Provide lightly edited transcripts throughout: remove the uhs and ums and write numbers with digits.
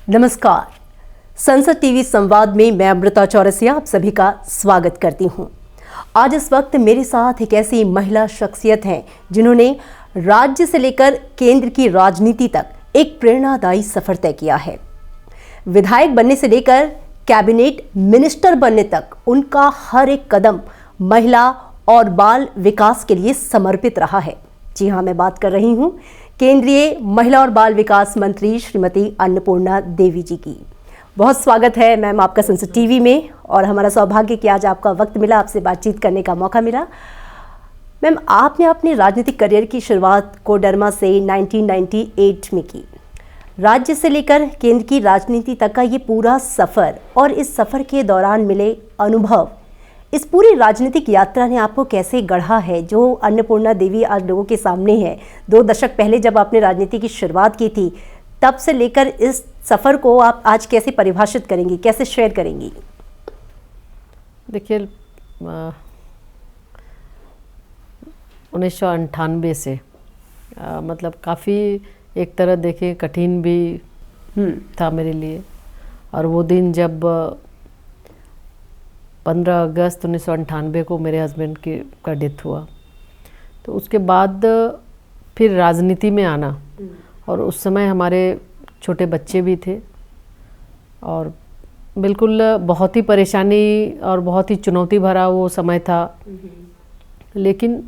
नमस्कार। संसद टीवी संवाद में मैं अमृता चौरसिया आप सभी का स्वागत करती हूं। आज इस वक्त मेरे साथ एक ऐसी महिला शख्सियत हैं जिन्होंने राज्य से लेकर केंद्र की राजनीति तक एक प्रेरणादायी सफर तय किया है। विधायक बनने से लेकर कैबिनेट मिनिस्टर बनने तक उनका हर एक कदम महिला और बाल विकास के लिए समर्पित रहा है। जी हाँ, मैं बात कर रही हूं केंद्रीय महिला और बाल विकास मंत्री श्रीमती अन्नपूर्णा देवी जी की। बहुत स्वागत है मैम आपका संसद टीवी में, और हमारा सौभाग्य कि आज आपका वक्त मिला, आपसे बातचीत करने का मौका मिला। मैम, आपने अपने राजनीतिक करियर की शुरुआत कोडरमा से 1998 में की। राज्य से लेकर केंद्र की राजनीति तक का ये पूरा सफ़र और इस सफ़र के दौरान मिले अनुभव, इस पूरी राजनीतिक यात्रा ने आपको कैसे गढ़ा है जो अन्नपूर्णा देवी आज लोगों के सामने है? 2 दशक पहले जब आपने राजनीति की शुरुआत की थी, तब से लेकर इस सफ़र को आप आज कैसे परिभाषित करेंगी, कैसे शेयर करेंगी? देखिए, 1998 से मतलब काफ़ी एक तरह देखें कठिन भी था मेरे लिए। और वो दिन जब 15 अगस्त 1998 को मेरे हस्बैंड का डेथ हुआ, तो उसके बाद फिर राजनीति में आना, और उस समय हमारे छोटे बच्चे भी थे और बिल्कुल बहुत ही परेशानी और बहुत ही चुनौती भरा वो समय था। लेकिन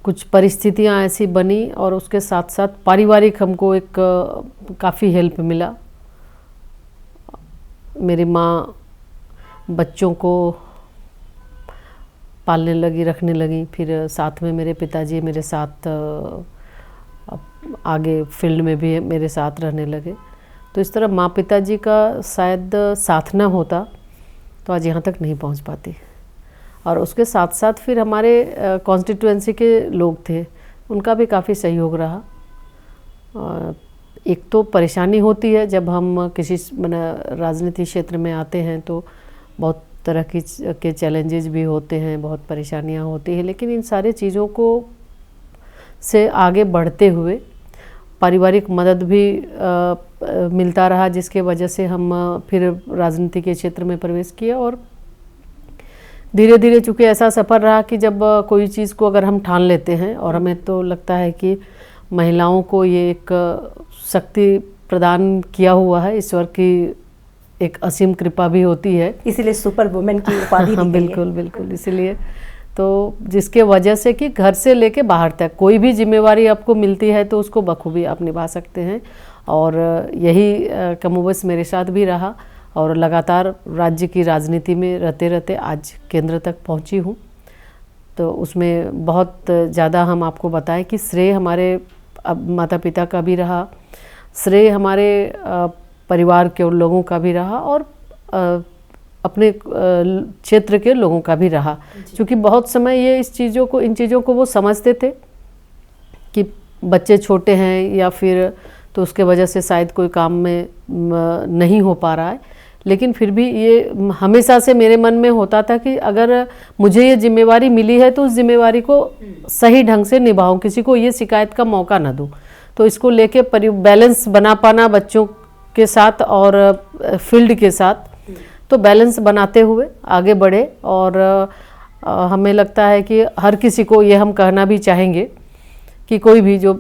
कुछ परिस्थितियां ऐसी बनी और उसके साथ साथ पारिवारिक हमको एक काफ़ी हेल्प मिला। मेरी माँ बच्चों को पालने लगी, रखने लगी, फिर साथ में मेरे पिताजी मेरे साथ आगे फील्ड में भी मेरे साथ रहने लगे। तो इस तरह माँ पिताजी का शायद साथ ना होता तो आज यहाँ तक नहीं पहुँच पाती। और उसके साथ साथ फिर हमारे कॉन्स्टिट्यूएंसी के लोग थे, उनका भी काफ़ी सहयोग रहा। एक तो परेशानी होती है जब हम किसी राजनीति क्षेत्र में आते हैं, तो बहुत तरह के चैलेंजेस भी होते हैं, बहुत परेशानियां होती हैं, लेकिन इन सारे चीज़ों को से आगे बढ़ते हुए पारिवारिक मदद भी मिलता रहा, जिसके वजह से हम फिर राजनीति के क्षेत्र में प्रवेश किए। और धीरे धीरे चूँकि ऐसा सफ़र रहा कि जब कोई चीज़ को अगर हम ठान लेते हैं, और हमें तो लगता है कि महिलाओं को ये एक शक्ति प्रदान किया हुआ है, ईश्वर की एक असीम कृपा भी होती है, इसीलिए सुपर वुमेन की उपाधि दी गई है। बिल्कुल बिल्कुल। इसीलिए तो जिसके वजह से कि घर से लेके बाहर तक कोई भी जिम्मेवारी आपको मिलती है तो उसको बखूबी आप निभा सकते हैं। और यही कमोबेश मेरे साथ भी रहा, और लगातार राज्य की राजनीति में रहते रहते आज केंद्र तक पहुंची हूं। तो उसमें बहुत ज़्यादा हम आपको बताएं कि श्रेय हमारे माता पिता का भी रहा, श्रेय हमारे परिवार के लोगों का भी रहा, और अपने क्षेत्र के लोगों का भी रहा। क्योंकि बहुत समय ये इन चीज़ों को वो समझते थे कि बच्चे छोटे हैं या फिर तो उसके वजह से शायद कोई काम में नहीं हो पा रहा है। लेकिन फिर भी ये हमेशा से मेरे मन में होता था कि अगर मुझे ये जिम्मेवारी मिली है तो उस जिम्मेवारी को सही ढंग से निभाऊं, किसी को ये शिकायत का मौका ना दूं। तो इसको लेके बैलेंस बना पाना बच्चों के साथ और फील्ड के साथ, तो बैलेंस बनाते हुए आगे बढ़े। और हमें लगता है कि हर किसी को ये हम कहना भी चाहेंगे कि कोई भी जो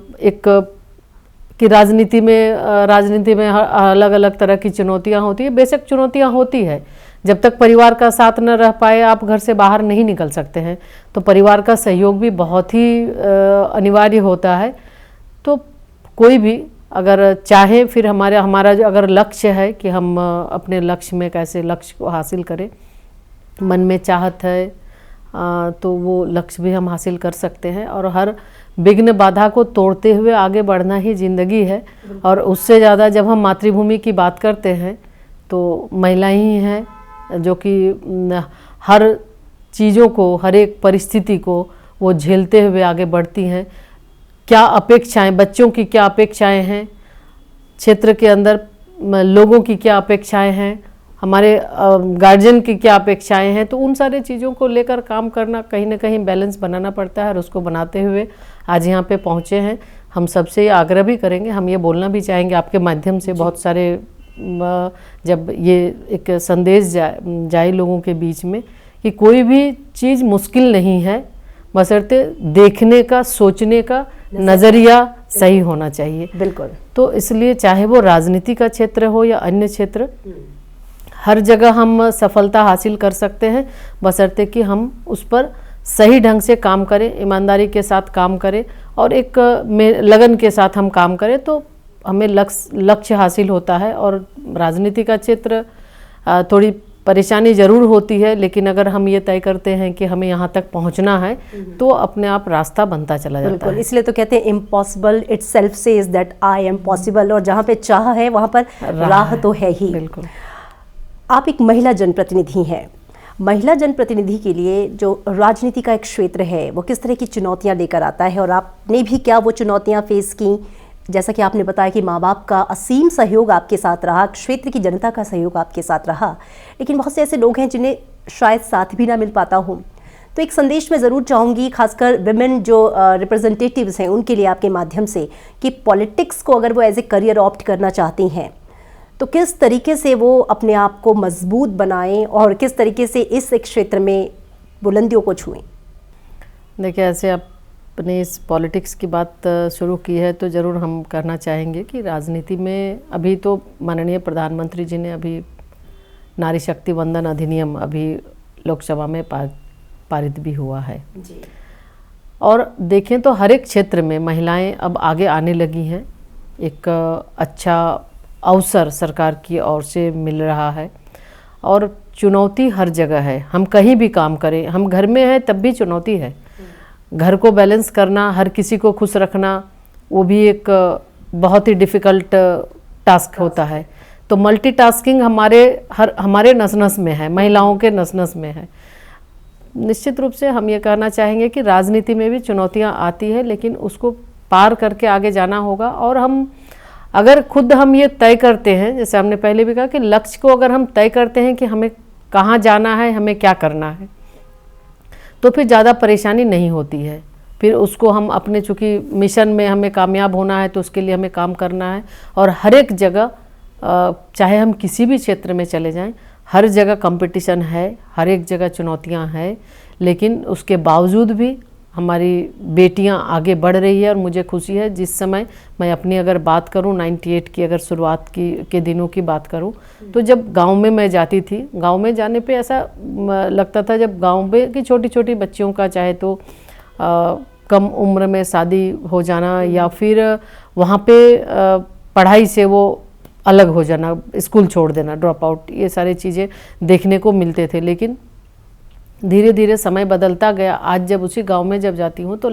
कि राजनीति में अलग अलग तरह की चुनौतियां होती है। बेशक चुनौतियां होती है, जब तक परिवार का साथ न रह पाए आप घर से बाहर नहीं निकल सकते हैं। तो परिवार का सहयोग भी बहुत ही अनिवार्य होता है। तो कोई भी अगर चाहे, फिर हमारा जो अगर लक्ष्य है कि हम अपने लक्ष्य में कैसे लक्ष्य को हासिल करें, मन में चाहत है तो वो लक्ष्य भी हम हासिल कर सकते हैं। और हर विघ्न बाधा को तोड़ते हुए आगे बढ़ना ही ज़िंदगी है। और उससे ज़्यादा जब हम मातृभूमि की बात करते हैं तो महिला ही हैं जो कि हर चीज़ों को, हर एक परिस्थिति को वो झेलते हुए आगे बढ़ती हैं। क्या अपेक्षाएं, बच्चों की क्या अपेक्षाएं हैं, क्षेत्र के अंदर लोगों की क्या अपेक्षाएं हैं, हमारे गार्जियन की क्या अपेक्षाएं हैं, तो उन सारे चीज़ों को लेकर काम करना, कहीं ना कहीं बैलेंस बनाना पड़ता है। और उसको बनाते हुए आज यहाँ पे पहुँचे हैं। हम सबसे ये आग्रह भी करेंगे, हम ये बोलना भी चाहेंगे आपके माध्यम से, बहुत सारे जब ये एक संदेश जाए लोगों के बीच में कि कोई भी चीज़ मुश्किल नहीं है, बशर्ते देखने का, सोचने का नज़रिया सही होना चाहिए। बिल्कुल। तो इसलिए चाहे वो राजनीति का क्षेत्र हो या अन्य क्षेत्र, हर जगह हम सफलता हासिल कर सकते हैं, बशर्ते कि हम उस पर सही ढंग से काम करें, ईमानदारी के साथ काम करें और एक लगन के साथ हम काम करें, तो हमें लक्ष्य हासिल होता है। और राजनीति का क्षेत्र थोड़ी परेशानी ज़रूर होती है, लेकिन अगर हम ये तय करते हैं कि हमें यहाँ तक पहुँचना है तो अपने आप रास्ता बनता चला जाता है। इसलिए तो कहते हैं impossible itself says that I am possible, और जहाँ पे चाह है वहाँ पर राह तो है ही। बिल्कुल। आप एक महिला जनप्रतिनिधि हैं। महिला जनप्रतिनिधि के लिए जो राजनीति का एक क्षेत्र है वो किस तरह की चुनौतियाँ लेकर आता है, और आपने भी क्या वो चुनौतियाँ फेस की? जैसा कि आपने बताया कि माँ बाप का असीम सहयोग आपके साथ रहा, क्षेत्र की जनता का सहयोग आपके साथ रहा, लेकिन बहुत से ऐसे लोग हैं जिन्हें शायद साथ भी ना मिल पाता हो। तो एक संदेश मैं ज़रूर चाहूँगी, खासकर विमेन जो रिप्रेजेंटेटिव्स हैं उनके लिए आपके माध्यम से, कि पॉलिटिक्स को अगर वो एज ए करियर ऑप्ट करना चाहती हैं तो किस तरीके से वो अपने आप को मजबूत बनाएं और किस तरीके से इस क्षेत्र में बुलंदियों को छुएं। देखिए, ऐसे अपने इस पॉलिटिक्स की बात शुरू की है तो ज़रूर हम कहना चाहेंगे कि राजनीति में अभी तो माननीय प्रधानमंत्री जी ने अभी नारी शक्ति वंदन अधिनियम अभी लोकसभा में पारित भी हुआ है जी। और देखें तो हर एक क्षेत्र में महिलाएं अब आगे आने लगी हैं। एक अच्छा अवसर सरकार की ओर से मिल रहा है और चुनौती हर जगह है। हम कहीं भी काम करें, हम घर में हैं तब भी चुनौती है। घर को बैलेंस करना, हर किसी को खुश रखना, वो भी एक बहुत ही डिफ़िकल्ट टास्क होता है। तो मल्टीटास्किंग हमारे नस नस में है, महिलाओं के नस नस में है। निश्चित रूप से हम ये कहना चाहेंगे कि राजनीति में भी चुनौतियाँ आती है, लेकिन उसको पार करके आगे जाना होगा। और अगर खुद हम ये तय करते हैं, जैसे हमने पहले भी कहा कि लक्ष्य को अगर हम तय करते हैं कि हमें कहाँ जाना है, हमें क्या करना है, तो फिर ज़्यादा परेशानी नहीं होती है। फिर उसको हम अपने, चूँकि मिशन में हमें कामयाब होना है तो उसके लिए हमें काम करना है। और हर एक जगह, चाहे हम किसी भी क्षेत्र में चले जाएं, हर जगह कंपटीशन है, हर एक जगह चुनौतियां हैं, लेकिन उसके बावजूद भी हमारी बेटियां आगे बढ़ रही है। और मुझे खुशी है, जिस समय मैं अपनी अगर बात करूं 98 की अगर शुरुआत के दिनों की बात करूं, तो जब गांव में मैं जाती थी, गांव में जाने पे ऐसा लगता था, जब गांव में की छोटी छोटी बच्चियों का चाहे तो कम उम्र में शादी हो जाना, या फिर वहाँ पे पढ़ाई से वो अलग हो जाना, स्कूल छोड़ देना, ड्रॉप आउट, ये सारी चीज़ें देखने को मिलते थे। लेकिन धीरे धीरे समय बदलता गया। आज जब उसी गांव में जब जाती हूँ तो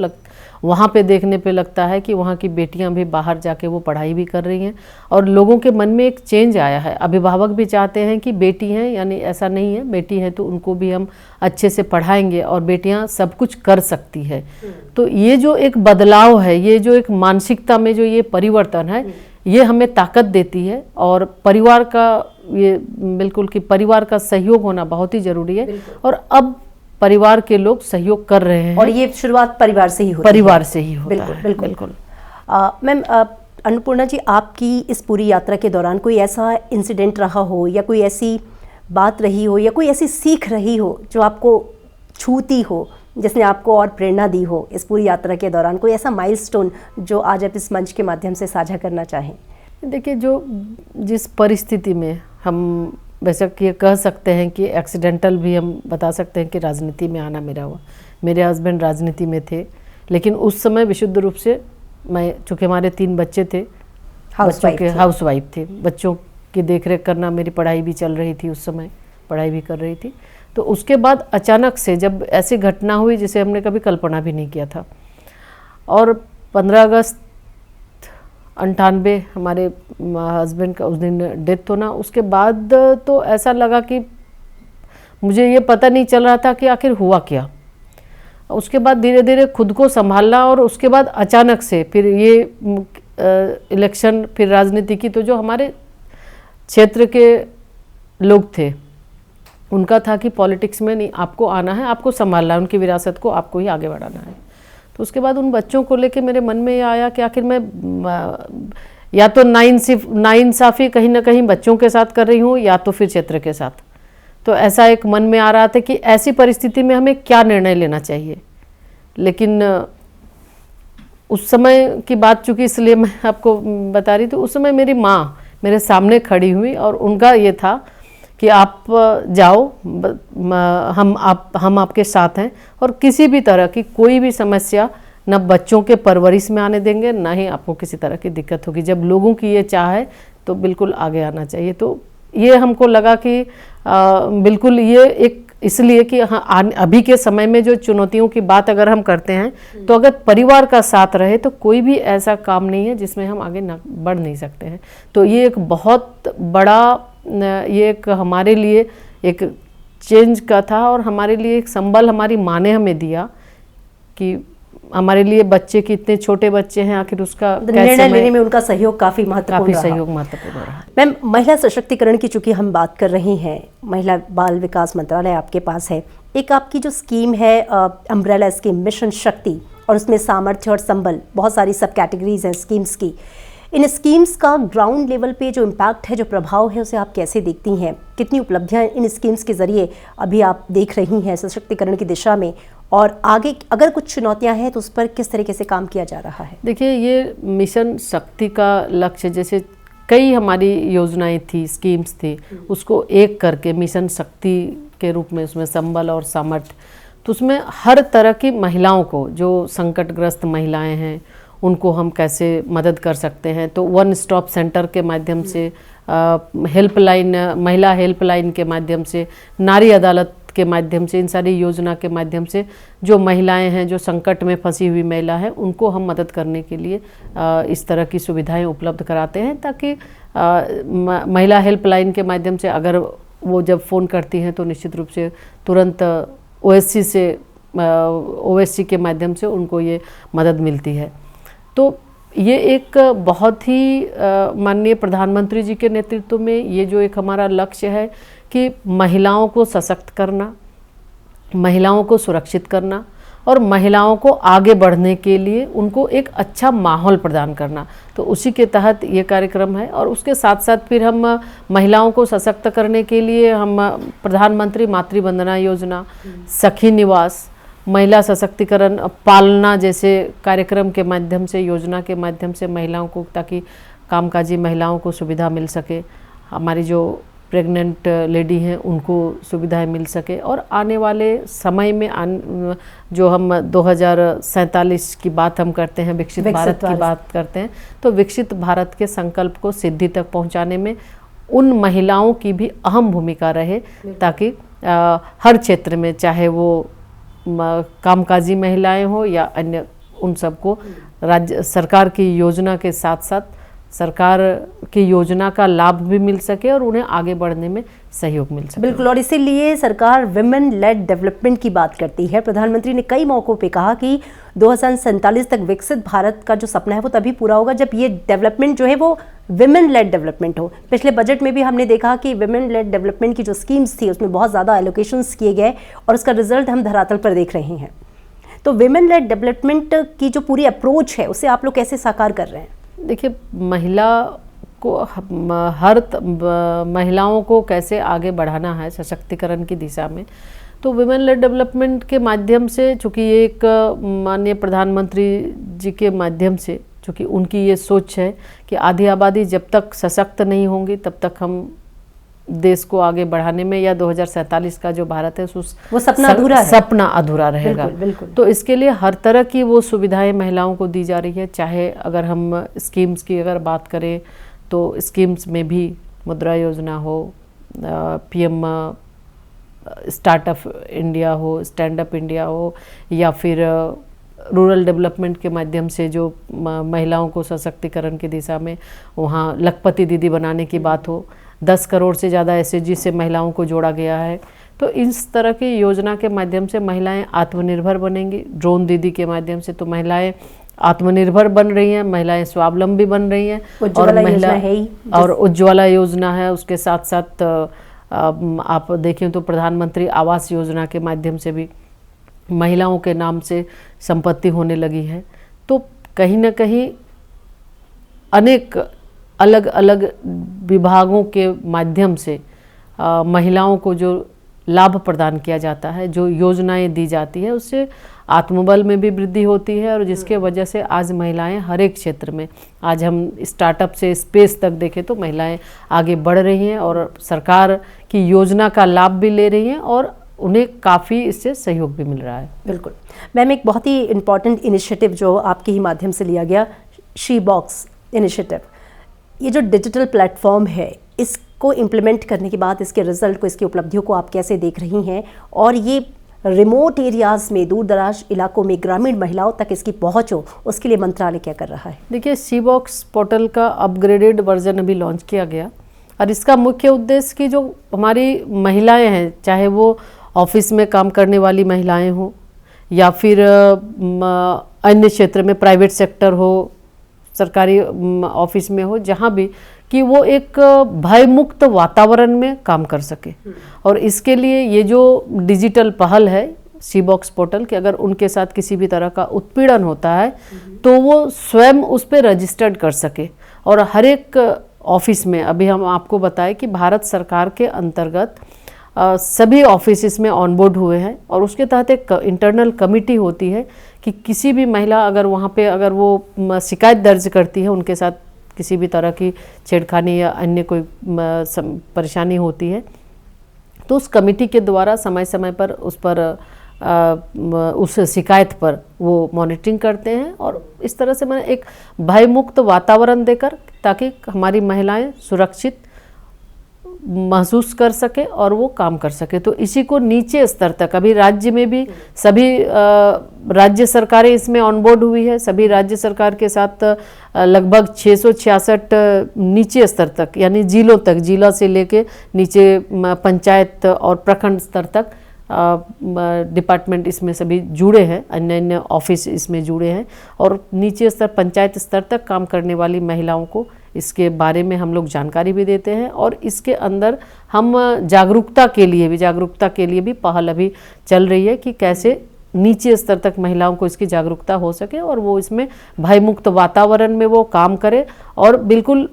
वहाँ पे देखने पे लगता है कि वहाँ की बेटियाँ भी बाहर जाके वो पढ़ाई भी कर रही हैं, और लोगों के मन में एक चेंज आया है। अभिभावक भी चाहते हैं कि बेटी हैं, यानी ऐसा नहीं है, बेटी है तो उनको भी हम अच्छे से पढ़ाएंगे और बेटियाँ सब कुछ कर सकती है। तो ये जो एक बदलाव है, ये जो एक मानसिकता में जो ये परिवर्तन है, ये हमें ताकत देती है। और परिवार का, ये बिल्कुल कि परिवार का सहयोग होना बहुत ही ज़रूरी है, और अब परिवार के लोग सहयोग कर रहे हैं। और ये शुरुआत परिवार से ही होती है। परिवार से ही होता है। बिल्कुल बिल्कुल। मैम, अन्नपूर्णा जी, आपकी इस पूरी यात्रा के दौरान कोई ऐसा इंसिडेंट रहा हो, या कोई ऐसी बात रही हो, या कोई ऐसी सीख रही हो जो आपको छूती हो, जिसने आपको और प्रेरणा दी हो इस पूरी यात्रा के दौरान? कोई ऐसा माइलस्टोन जो आज आप इस मंच के माध्यम से साझा करना चाहें? देखिए, जिस परिस्थिति में हम बेशक ये कह सकते हैं कि एक्सीडेंटल भी हम बता सकते हैं कि राजनीति में आना मेरा हुआ। मेरे हस्बैंड राजनीति में थे, लेकिन उस समय विशुद्ध रूप से मैं, चूँकि हमारे 3 बच्चे थे, हाउसवाइफ थे, बच्चों की देखरेख करना, मेरी पढ़ाई भी चल रही थी, उस समय पढ़ाई भी कर रही थी। तो उसके बाद अचानक से जब ऐसी घटना हुई जिसे हमने कभी कल्पना भी नहीं किया था, और 15 अगस्त 98 हमारे हस्बैंड का उस दिन डेथ होना, उसके बाद तो ऐसा लगा कि मुझे ये पता नहीं चल रहा था कि आखिर हुआ क्या। उसके बाद धीरे धीरे खुद को संभालना, और उसके बाद अचानक से फिर ये इलेक्शन, फिर राजनीति की, तो जो हमारे क्षेत्र के लोग थे उनका था कि पॉलिटिक्स में नहीं, आपको आना है, आपको संभालना है, उनकी विरासत को आपको ही आगे बढ़ाना है। तो उसके बाद उन बच्चों को लेके मेरे मन में ये आया कि आखिर मैं या तो नाइंसाफ़ी कहीं ना कहीं बच्चों के साथ कर रही हूँ या तो फिर क्षेत्र के साथ। तो ऐसा एक मन में आ रहा था कि ऐसी परिस्थिति में हमें क्या निर्णय लेना चाहिए। लेकिन उस समय की बात चूँकि इसलिए मैं आपको बता रही थी, उस समय मेरी माँ मेरे सामने खड़ी हुई और उनका ये था कि आप जाओ, हम आपके साथ हैं और किसी भी तरह की कोई भी समस्या न बच्चों के परवरिश में आने देंगे, ना ही आपको किसी तरह की दिक्कत होगी। जब लोगों की ये चाह है तो बिल्कुल आगे आना चाहिए। तो ये हमको लगा कि बिल्कुल ये एक इसलिए कि हाँ, अभी के समय में जो चुनौतियों की बात अगर हम करते हैं तो अगर परिवार का साथ रहे तो कोई भी ऐसा काम नहीं है जिसमें हम आगे न बढ़ नहीं सकते हैं। तो ये एक बहुत बड़ा, ये एक हमारे लिए एक चेंज का था और हमारे लिए एक संबल हमारी माँ ने हमें दिया कि हमारे लिए बच्चे की, इतने छोटे बच्चे हैं, आखिर उसका निर्णय लेने में उनका सहयोग काफी महत्वपूर्ण रहा। मैम, महिला सशक्तिकरण की चूंकि हम बात कर रही हैं, महिला बाल विकास मंत्रालय आपके पास है, एक आपकी जो स्कीम है अम्ब्रेला स्कीम मिशन शक्ति, और उसमें सामर्थ्य और संबल, बहुत सारी सब कैटेगरीज हैं स्कीम्स की। इन स्कीम्स का ग्राउंड लेवल पे जो इम्पैक्ट है, जो प्रभाव है, उसे आप कैसे देखती हैं? कितनी उपलब्धियां इन स्कीम्स के ज़रिए अभी आप देख रही हैं सशक्तिकरण की दिशा में, और आगे अगर कुछ चुनौतियां हैं तो उस पर किस तरीके से काम किया जा रहा है? देखिए, ये मिशन शक्ति का लक्ष्य, जैसे कई हमारी योजनाएं थी, स्कीम्स थी, उसको एक करके मिशन शक्ति के रूप में उसमें संबल और सामर्थ्य, तो उसमें हर तरह की महिलाओं को, जो संकटग्रस्त महिलाएं हैं उनको हम कैसे मदद कर सकते हैं। तो वन स्टॉप सेंटर के माध्यम से, हेल्पलाइन, महिला हेल्पलाइन के माध्यम से, नारी अदालत के माध्यम से, इन सारी योजना के माध्यम से जो महिलाएं हैं, जो संकट में फंसी हुई महिला है, उनको हम मदद करने के लिए इस तरह की सुविधाएं उपलब्ध कराते हैं, ताकि महिला हेल्पलाइन के माध्यम से अगर वो जब फ़ोन करती हैं तो निश्चित रूप से तुरंत ओएससी के माध्यम से उनको ये मदद मिलती है। तो ये एक बहुत ही माननीय प्रधानमंत्री जी के नेतृत्व में ये जो एक हमारा लक्ष्य है कि महिलाओं को सशक्त करना, महिलाओं को सुरक्षित करना और महिलाओं को आगे बढ़ने के लिए उनको एक अच्छा माहौल प्रदान करना, तो उसी के तहत ये कार्यक्रम है। और उसके साथ साथ फिर हम महिलाओं को सशक्त करने के लिए हम प्रधानमंत्री मातृ वंदना योजना, सखी निवास, महिला सशक्तिकरण पालना जैसे कार्यक्रम के माध्यम से, योजना के माध्यम से महिलाओं को, ताकि कामकाजी महिलाओं को सुविधा मिल सके, हमारी जो प्रेग्नेंट लेडी हैं उनको सुविधाएं मिल सके, और आने वाले समय में जो हम 2047 की बात हम करते हैं, विकसित भारत की बात करते हैं, तो विकसित भारत के संकल्प को सिद्धि तक पहुंचाने में उन महिलाओं की भी अहम भूमिका रहे, ताकि हर क्षेत्र में, चाहे वो कामकाजी महिलाएं हो या अन्य, उन सबको राज्य सरकार की योजना के साथ साथ सरकार की योजना का लाभ भी मिल सके और उन्हें आगे बढ़ने में सहयोग मिल सके। बिल्कुल, और इसीलिए सरकार विमेन लेड डेवलपमेंट की बात करती है। प्रधानमंत्री ने कई मौक़ों पे कहा कि 2047 तक विकसित भारत का जो सपना है वो तभी पूरा होगा जब ये डेवलपमेंट जो है वो विमेन लेड डेवलपमेंट हो। पिछले बजट में भी हमने देखा कि विमेन लेड डेवलपमेंट की जो स्कीम्स थी उसमें बहुत ज़्यादा एलोकेशंस किए गए और उसका रिजल्ट हम धरातल पर देख रहे हैं। तो विमेन लेड डेवलपमेंट की जो पूरी अप्रोच है उसे आप लोग कैसे साकार कर रहे हैं? देखिए, महिलाओं को कैसे आगे बढ़ाना है सशक्तिकरण की दिशा में, तो विमेन लेड डेवलपमेंट के माध्यम से, चूँकि ये एक माननीय प्रधानमंत्री जी के माध्यम से, चूँकि उनकी ये सोच है कि आधी आबादी जब तक सशक्त नहीं होंगी तब तक हम देश को आगे बढ़ाने में, या 2047 का जो भारत है वो सपना अधूरा रहेगा। बिल्कुल, बिल्कुल। तो इसके लिए हर तरह की वो सुविधाएं महिलाओं को दी जा रही है। चाहे अगर हम स्कीम्स की अगर बात करें तो स्कीम्स में भी मुद्रा योजना हो, पीएम स्टार्टअप इंडिया हो, स्टैंड अप इंडिया हो, या फिर रूरल डेवलपमेंट के माध्यम से जो महिलाओं को सशक्तिकरण की दिशा में वहाँ लखपति दीदी बनाने की बात हो, 10 करोड़ से ज़्यादा एसएचजी से महिलाओं को जोड़ा गया है। तो इस तरह की योजना के माध्यम से महिलाएं आत्मनिर्भर बनेंगी। ड्रोन दीदी के माध्यम से तो महिलाएं आत्मनिर्भर बन रही हैं, महिलाएं स्वावलंबी बन रही हैं, और उज्ज्वला योजना है। उसके साथ साथ आप देखें तो प्रधानमंत्री आवास योजना के माध्यम से भी महिलाओं के नाम से संपत्ति होने लगी है। तो कहीं ना कहीं अनेक अलग अलग विभागों के माध्यम से महिलाओं को जो लाभ प्रदान किया जाता है, जो योजनाएं दी जाती है, उससे आत्मबल में भी वृद्धि होती है और जिसके वजह से आज महिलाएं हर एक क्षेत्र में, आज हम स्टार्टअप से स्पेस तक देखें तो महिलाएं आगे बढ़ रही हैं और सरकार की योजना का लाभ भी ले रही हैं और उन्हें काफ़ी इससे सहयोग भी मिल रहा है। बिल्कुल मैम, एक बहुत ही इम्पॉर्टेंट इनिशिएटिव जो आपके ही माध्यम से लिया गया, शी बॉक्स इनिशिएटिव, ये जो डिजिटल प्लेटफॉर्म है, इसको इम्प्लीमेंट करने के बाद इसके रिजल्ट को, इसकी उपलब्धियों को आप कैसे देख रही हैं, और ये रिमोट एरियाज़ में, दूर दराज इलाकों में ग्रामीण महिलाओं तक इसकी पहुंच हो, उसके लिए मंत्रालय क्या कर रहा है? देखिए, शी बॉक्स पोर्टल का अपग्रेडेड वर्जन अभी लॉन्च किया गया और इसका मुख्य उद्देश्य कि जो हमारी महिलाएं हैं, चाहे वो ऑफिस में काम करने वाली महिलाएं हों या फिर अन्य क्षेत्र में, प्राइवेट सेक्टर हो, सरकारी ऑफिस में हो, जहाँ भी, कि वो एक भयमुक्त वातावरण में काम कर सके। और इसके लिए ये जो डिजिटल पहल है शी बॉक्स पोर्टल, कि अगर उनके साथ किसी भी तरह का उत्पीड़न होता है तो वो स्वयं उस पर रजिस्टर्ड कर सके। और हर एक ऑफिस में, अभी हम आपको बताएं कि भारत सरकार के अंतर्गत सभी ऑफिस इसमें ऑनबोर्ड हुए हैं और उसके तहत एक इंटरनल कमिटी होती है कि किसी भी महिला अगर वहाँ पे अगर वो शिकायत दर्ज करती है, उनके साथ किसी भी तरह की छेड़खानी या अन्य कोई परेशानी होती है, तो उस कमेटी के द्वारा समय समय पर उस शिकायत पर वो मॉनिटरिंग करते हैं और इस तरह से मैंने एक भयमुक्त वातावरण देकर, ताकि हमारी महिलाएं सुरक्षित महसूस कर सके और वो काम कर सके। तो इसी को नीचे स्तर तक, अभी राज्य में भी सभी राज्य सरकारें इसमें ऑनबोर्ड हुई है। सभी राज्य सरकार के साथ लगभग 666 नीचे स्तर तक, यानी जिलों तक, जिला से लेके नीचे पंचायत और प्रखंड स्तर तक डिपार्टमेंट इसमें सभी जुड़े हैं, अन्य अन्य ऑफिस इसमें जुड़े हैं और नीचे स्तर, पंचायत स्तर तक काम करने वाली महिलाओं को इसके बारे में हम लोग जानकारी भी देते हैं। और इसके अंदर हम जागरूकता के लिए भी पहल अभी चल रही है कि कैसे नीचे स्तर तक महिलाओं को इसकी जागरूकता हो सके और वो इसमें भयमुक्त वातावरण में वो काम करे और बिल्कुल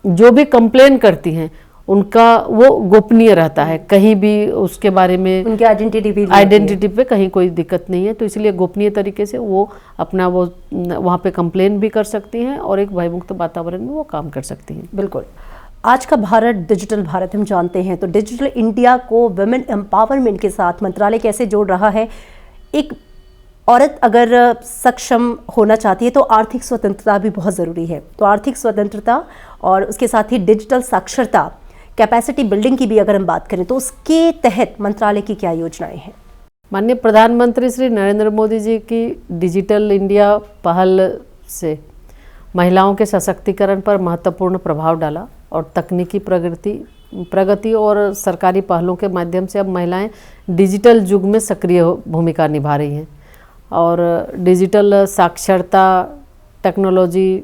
जो भी कंप्लेन करती हैं उनका वो गोपनीय रहता है, कहीं भी उसके बारे में, उनकी आइडेंटिटी पे कहीं कोई दिक्कत नहीं है। तो इसलिए गोपनीय तरीके से वो अपना वो वहाँ पे कंप्लेन भी कर सकती हैं और एक भयमुक्त वातावरण में वो काम कर सकती हैं। बिल्कुल। आज का भारत डिजिटल भारत हम जानते हैं, तो डिजिटल इंडिया को वुमेन एम्पावरमेंट के साथ मंत्रालय कैसे जोड़ रहा है? एक औरत अगर सक्षम होना चाहती है तो आर्थिक स्वतंत्रता भी बहुत ज़रूरी है। तो आर्थिक स्वतंत्रता और उसके साथ ही डिजिटल साक्षरता, कैपेसिटी बिल्डिंग की भी अगर हम बात करें तो उसके तहत मंत्रालय की क्या योजनाएं हैं? माननीय प्रधानमंत्री श्री नरेंद्र मोदी जी की डिजिटल इंडिया पहल से महिलाओं के सशक्तिकरण पर महत्वपूर्ण प्रभाव डाला और तकनीकी प्रगति और सरकारी पहलों के माध्यम से अब महिलाएं डिजिटल युग में सक्रिय भूमिका निभा रही हैं और डिजिटल साक्षरता, टेक्नोलॉजी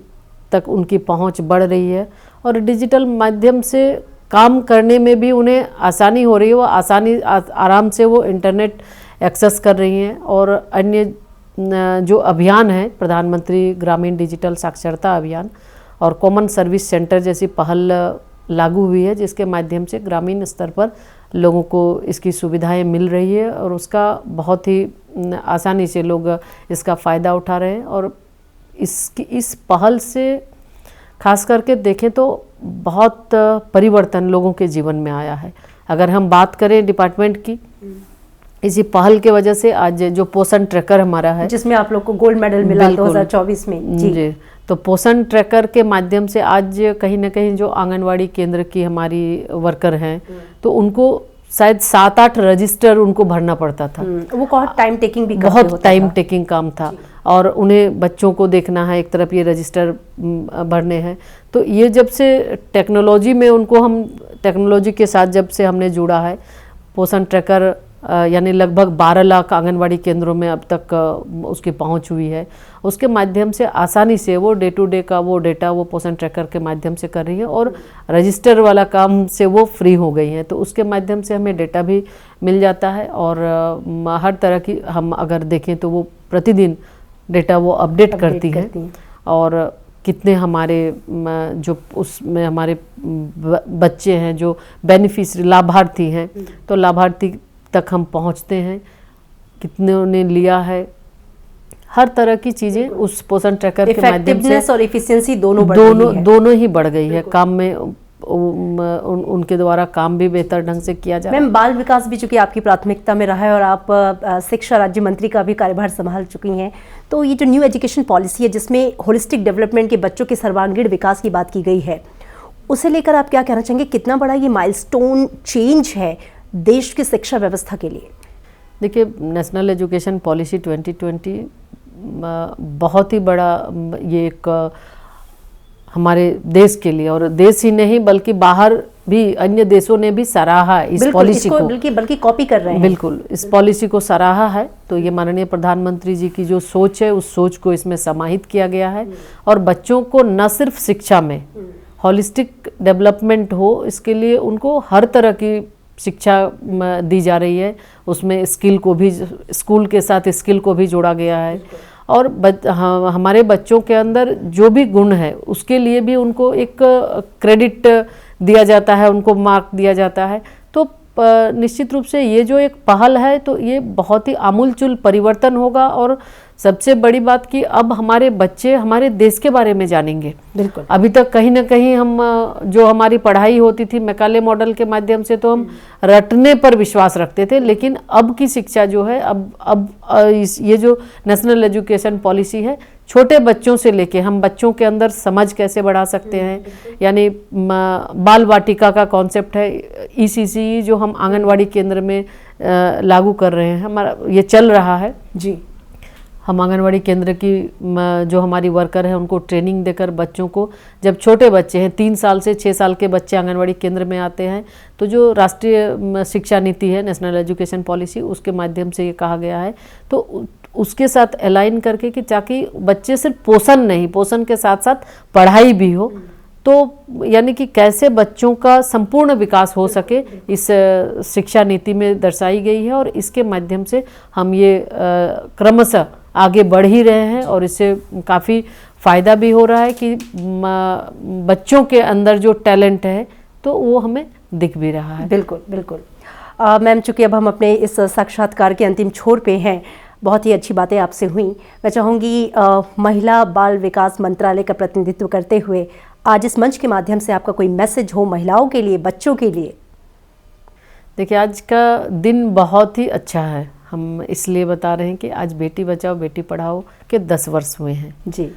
तक उनकी पहुंच बढ़ रही है और डिजिटल माध्यम से काम करने में भी उन्हें आसानी हो रही है। वो आराम से वो इंटरनेट एक्सेस कर रही हैं और अन्य जो अभियान है, प्रधानमंत्री ग्रामीण डिजिटल साक्षरता अभियान और कॉमन सर्विस सेंटर जैसी पहल लागू हुई है, जिसके माध्यम से ग्रामीण स्तर पर लोगों को इसकी सुविधाएं मिल रही है और उसका बहुत ही आसानी से लोग इसका फ़ायदा उठा रहे हैं। और इस पहल से खास करके देखें तो बहुत परिवर्तन लोगों के जीवन में आया है। अगर हम बात करें डिपार्टमेंट की, इसी पहल के वजह से आज जो पोषण ट्रैकर हमारा है, जिसमें आप लोग को गोल्ड मेडल मिला 2024 में जी, तो पोषण ट्रैकर के माध्यम से आज कहीं ना कहीं जो आंगनवाड़ी केंद्र की हमारी वर्कर हैं तो उनको शायद 7-8 रजिस्टर उनको भरना पड़ता था। वो बहुत टाइम टेकिंग भी, बहुत टाइम टेकिंग काम था और उन्हें बच्चों को देखना है, एक तरफ ये रजिस्टर भरने हैं। तो ये जब से टेक्नोलॉजी में उनको हम टेक्नोलॉजी के साथ जब से हमने जुड़ा है, पोषण ट्रैकर यानी लगभग 12 लाख आंगनवाड़ी केंद्रों में अब तक उसकी पहुंच हुई है। उसके माध्यम से आसानी से वो डे टू डे का वो डेटा वो पोषण ट्रैकर के माध्यम से कर रही है और रजिस्टर वाला काम से वो फ्री हो गई हैं। तो उसके माध्यम से हमें डेटा भी मिल जाता है और हर तरह की हम अगर देखें तो वो प्रतिदिन डेटा वो अपडेट करती हैं और कितने हमारे जो उसमें हमारे बच्चे हैं जो बेनिफिशरी लाभार्थी हैं, तो लाभार्थी तक हम पहुंचते हैं, कितने ने लिया है, हर तरह की चीज़ें उस पोषण ट्रैकर के माध्यम से और एफिशिएंसी दोनों ही बढ़ गई है। काम में उनके द्वारा काम भी बेहतर ढंग से किया जा रहा है। मैम, बाल विकास भी चूंकि आपकी प्राथमिकता में रहा है और आप शिक्षा राज्य मंत्री का भी कार्यभार संभाल चुकी हैं, तो ये जो न्यू एजुकेशन पॉलिसी है जिसमें होलिस्टिक डेवलपमेंट के बच्चों के सर्वांगीण विकास की बात की गई है, उसे लेकर आप क्या कहना चाहेंगे? कितना बड़ा ये माइलस्टोन चेंज है देश की शिक्षा व्यवस्था के लिए? देखिए, नेशनल एजुकेशन पॉलिसी 2020 बहुत ही बड़ा ये एक हमारे देश के लिए, और देश ही नहीं बल्कि बाहर भी अन्य देशों ने भी सराहा इस पॉलिसी को, बल्कि कॉपी कर रहे हैं। बिल्कुल, इस पॉलिसी को सराहा है। तो ये माननीय प्रधानमंत्री जी की जो सोच है उस सोच को इसमें समाहित किया गया है और बच्चों को न सिर्फ शिक्षा में होलिस्टिक डेवलपमेंट हो, इसके लिए उनको हर तरह की शिक्षा दी जा रही है। उसमें स्किल को भी, स्कूल के साथ स्किल को भी जोड़ा गया है और हमारे बच्चों के अंदर जो भी गुण है उसके लिए भी उनको एक क्रेडिट दिया जाता है, उनको मार्क दिया जाता है। तो निश्चित रूप से ये जो एक पहल है तो ये बहुत ही आमूलचूल परिवर्तन होगा और सबसे बड़ी बात कि अब हमारे बच्चे हमारे देश के बारे में जानेंगे। बिल्कुल, अभी तक कहीं ना कहीं हम जो हमारी पढ़ाई होती थी मैकाले मॉडल के माध्यम से तो हम रटने पर विश्वास रखते थे, लेकिन अब की शिक्षा जो है अब ये जो नेशनल एजुकेशन पॉलिसी है, छोटे बच्चों से लेके हम बच्चों के अंदर समझ कैसे बढ़ा सकते हैं, यानी बाल वाटिका का कॉन्सेप्ट है, ECCE जो हम आंगनवाड़ी केंद्र में लागू कर रहे हैं, हमारा ये चल रहा है जी। हम आंगनवाड़ी केंद्र की जो हमारी वर्कर है उनको ट्रेनिंग देकर बच्चों को, जब छोटे बच्चे हैं 3 साल से 6 साल के बच्चे आंगनवाड़ी केंद्र में आते हैं, तो जो राष्ट्रीय शिक्षा नीति है नेशनल एजुकेशन पॉलिसी उसके माध्यम से ये कहा गया है, तो उसके साथ अलाइन करके कि ताकि बच्चे सिर्फ पोषण नहीं, पोषण के साथ साथ पढ़ाई भी हो, तो यानी कि कैसे बच्चों का संपूर्ण विकास हो सके इस शिक्षा नीति में दर्शाई गई है और इसके माध्यम से हम ये क्रमशः आगे बढ़ ही रहे हैं और इससे काफ़ी फ़ायदा भी हो रहा है कि बच्चों के अंदर जो टैलेंट है तो वो हमें दिख भी रहा है। बिल्कुल बिल्कुल। मैम, चूँकि अब हम अपने इस साक्षात्कार के अंतिम छोर पे हैं, बहुत ही अच्छी बातें आपसे हुई। मैं चाहूँगी महिला बाल विकास मंत्रालय का प्रतिनिधित्व करते हुए आज इस मंच के माध्यम से आपका कोई मैसेज हो महिलाओं के लिए, बच्चों के लिए। देखिए, आज का दिन बहुत ही अच्छा है। हम इसलिए बता रहे हैं कि आज बेटी बचाओ बेटी पढ़ाओ के 10 वर्ष हुए हैं जी,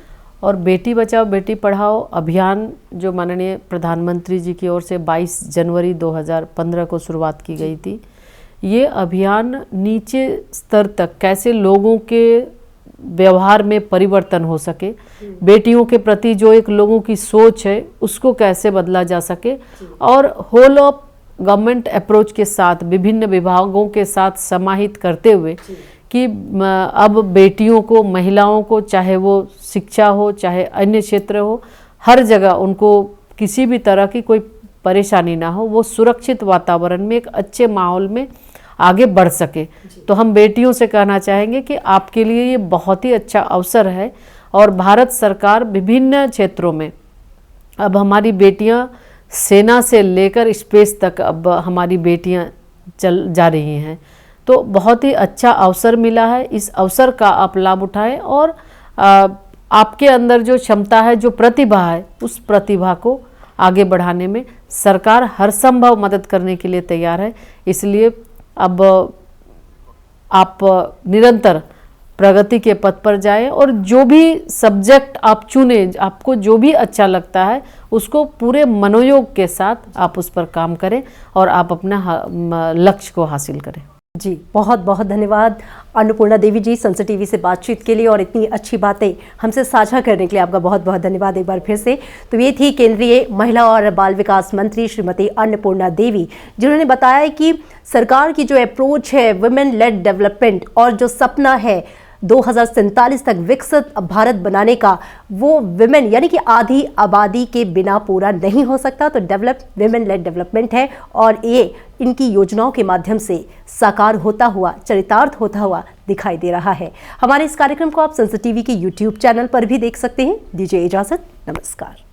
और बेटी बचाओ बेटी पढ़ाओ अभियान जो माननीय प्रधानमंत्री जी की ओर से 22 जनवरी 2015 को शुरुआत की गई थी, ये अभियान नीचे स्तर तक कैसे लोगों के व्यवहार में परिवर्तन हो सके, बेटियों के प्रति जो एक लोगों की सोच है उसको कैसे बदला जा सके, और होल ऑफ गवर्नमेंट अप्रोच के साथ विभिन्न विभागों के साथ समाहित करते हुए कि अब बेटियों को, महिलाओं को, चाहे वो शिक्षा हो चाहे अन्य क्षेत्र हो, हर जगह उनको किसी भी तरह की कोई परेशानी ना हो, वो सुरक्षित वातावरण में एक अच्छे माहौल में आगे बढ़ सके। तो हम बेटियों से कहना चाहेंगे कि आपके लिए ये बहुत ही अच्छा अवसर है और भारत सरकार विभिन्न क्षेत्रों में अब हमारी बेटियां, सेना से लेकर स्पेस तक अब हमारी बेटियां चल जा रही हैं, तो बहुत ही अच्छा अवसर मिला है। इस अवसर का आप लाभ उठाएं और आपके अंदर जो क्षमता है, जो प्रतिभा है, उस प्रतिभा को आगे बढ़ाने में सरकार हर संभव मदद करने के लिए तैयार है। इसलिए अब आप निरंतर प्रगति के पथ पर जाएं और जो भी सब्जेक्ट आप चुने, आपको जो भी अच्छा लगता है उसको पूरे मनोयोग के साथ आप उस पर काम करें और आप अपना लक्ष्य को हासिल करें। जी, बहुत बहुत धन्यवाद अन्नपूर्णा देवी जी, संसद टीवी से बातचीत के लिए और इतनी अच्छी बातें हमसे साझा करने के लिए आपका बहुत बहुत धन्यवाद एक बार फिर से। तो ये थी केंद्रीय महिला और बाल विकास मंत्री श्रीमती अन्नपूर्णा देवी, जिन्होंने बताया कि सरकार की जो अप्रोच है वुमेन लेड डेवलपमेंट और जो सपना है 2047 तक विकसित भारत बनाने का, वो विमेन यानी कि आधी आबादी के बिना पूरा नहीं हो सकता। तो डेवलप विमेन लेड डेवलपमेंट है और ये इनकी योजनाओं के माध्यम से साकार होता हुआ, चरितार्थ होता हुआ दिखाई दे रहा है। हमारे इस कार्यक्रम को आप संसद टीवी के YouTube चैनल पर भी देख सकते हैं। दीजिए इजाजत, नमस्कार।